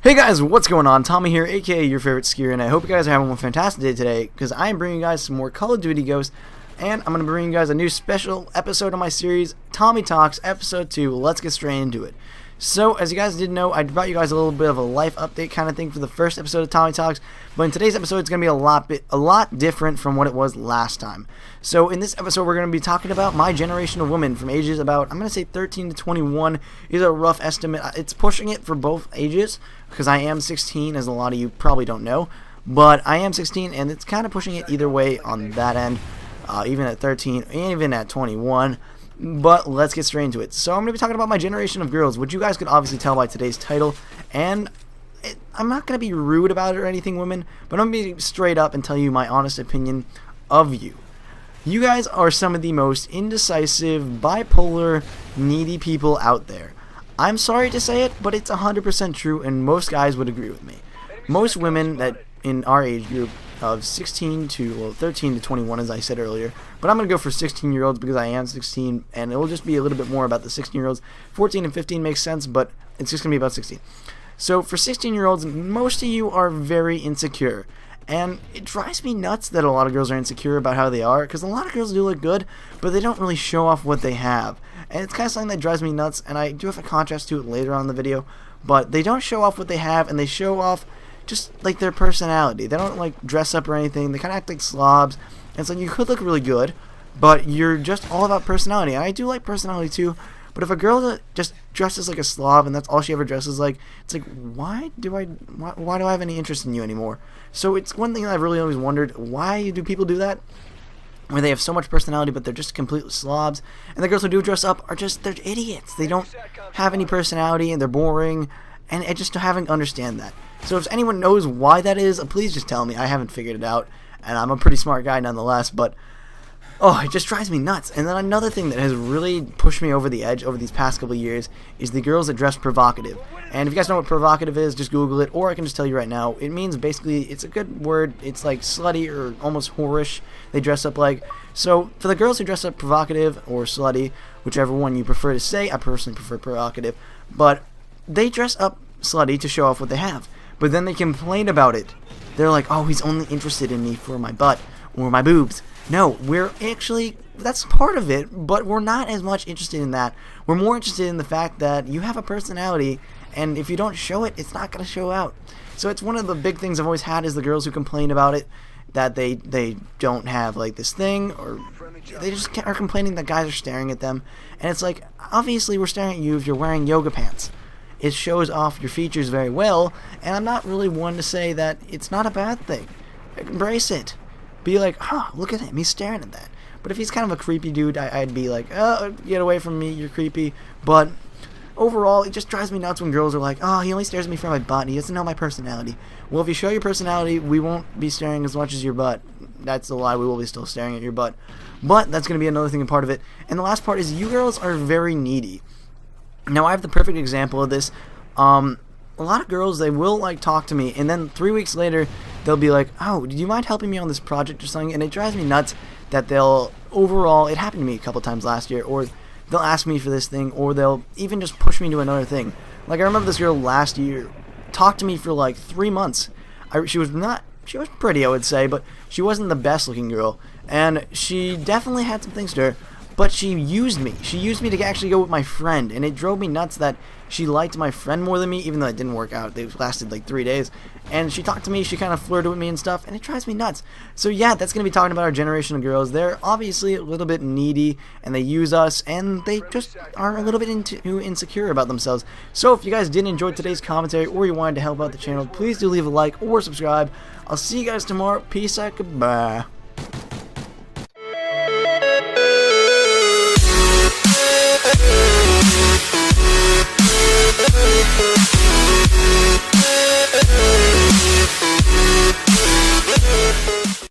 Hey guys, what's going on? Tommy here, aka your favorite skier, and I hope you guys are having a fantastic day today, because I am bringing you guys some more Call of Duty Ghosts, and I'm going to bring you guys a new special episode of my series, Tommy Talks, Episode 2. Let's get straight into it. So, as you guys did know, I brought you guys a little bit of a life update kind of thing for the first episode of Tommy Talks, but in today's episode, it's going to be a lot different from what it was last time. So, in this episode, we're going to be talking about my generation of women from ages about, I'm going to say 13 to 21 is a rough estimate. It's pushing it for both ages, because I am 16, as a lot of you probably don't know, but I am 16, and it's kind of pushing it either way on that end, even at 13, even at 21. But let's get straight into it. So I'm going to be talking about my generation of girls, which you guys could obviously tell by today's title. And I'm not going to be rude about it or anything, women, but I'm going to be straight up and tell you my honest opinion of you. You guys are some of the most indecisive, bipolar, needy people out there. I'm sorry to say it, but it's 100% true, and most guys would agree with me. Most women that in our age group of 16 to, well, 13 to 21, as I said earlier, but I'm going to go for 16-year-olds because I am 16, and it will just be a little bit more about the 16-year-olds. 14 and 15 makes sense, but it's just going to be about 16. So for 16-year-olds, most of you are very insecure, and it drives me nuts that a lot of girls are insecure about how they are, because a lot of girls do look good, but they don't really show off what they have. And it's kind of something that drives me nuts, and I do have a contrast to it later on in the video, but they don't show off what they have, and they show off just like their personality. They don't like dress up or anything. They kind of act like slobs. And so you could look really good, but you're just all about personality. And I do like personality too, but if a girl that just dresses like a slob and that's all she ever dresses like, it's like, why do I have any interest in you anymore? So it's one thing that I've really always wondered, why do people do that? Where they have so much personality, but they're just complete slobs. And the girls who do dress up are just, they're idiots. They don't have any personality, and they're boring, and I just haven't understand that. So if anyone knows why that is, please just tell me. I haven't figured it out, and I'm a pretty smart guy nonetheless, but oh, it just drives me nuts. And then another thing that has really pushed me over the edge over these past couple of years is the girls that dress provocative. And if you guys know what provocative is, just Google it, or I can just tell you right now. It means basically, it's a good word, it's like slutty or almost whorish, they dress up like. So for the girls who dress up provocative or slutty, whichever one you prefer to say, I personally prefer provocative, but they dress up slutty to show off what they have. But then they complain about it. They're like, oh, he's only interested in me for my butt or my boobs. No, we're actually, that's part of it, but we're not as much interested in that. We're more interested in the fact that you have a personality, and if you don't show it, it's not going to show out. So it's one of the big things I've always had is the girls who complain about it, that they don't have like this thing, or they just are complaining that guys are staring at them. And it's like, obviously we're staring at you if you're wearing yoga pants. It shows off your features very well, and I'm not really one to say that it's not a bad thing. Embrace it. Be like, huh, look at him, he's staring at that. But if he's kind of a creepy dude, I'd be like, oh, get away from me, you're creepy. But overall, it just drives me nuts when girls are like, oh, he only stares at me for my butt, he doesn't know my personality. Well, if you show your personality, we won't be staring as much as your butt. That's a lie, we will be still staring at your butt. But that's going to be another thing and part of it. And the last part is you girls are very needy. Now, I have the perfect example of this. A lot of girls, they will like talk to me, and then 3 weeks later, they'll be like, oh, do you mind helping me on this project or something? And it drives me nuts that they'll, overall, it happened to me a couple times last year, or they'll ask me for this thing, or they'll even just push me to another thing. Like, I remember this girl last year talked to me for like 3 months. She was pretty, I would say, but she wasn't the best looking girl, and she definitely had some things to her. But she used me. She used me to actually go with my friend, and it drove me nuts that she liked my friend more than me, even though it didn't work out. They lasted like 3 days. And she talked to me, she kind of flirted with me and stuff, and it drives me nuts. So yeah, that's going to be talking about our generation of girls. They're obviously a little bit needy, and they use us, and they just are a little bit too insecure about themselves. So if you guys did enjoy today's commentary, or you wanted to help out the channel, please do leave a like or subscribe. I'll see you guys tomorrow. Peace out. Goodbye.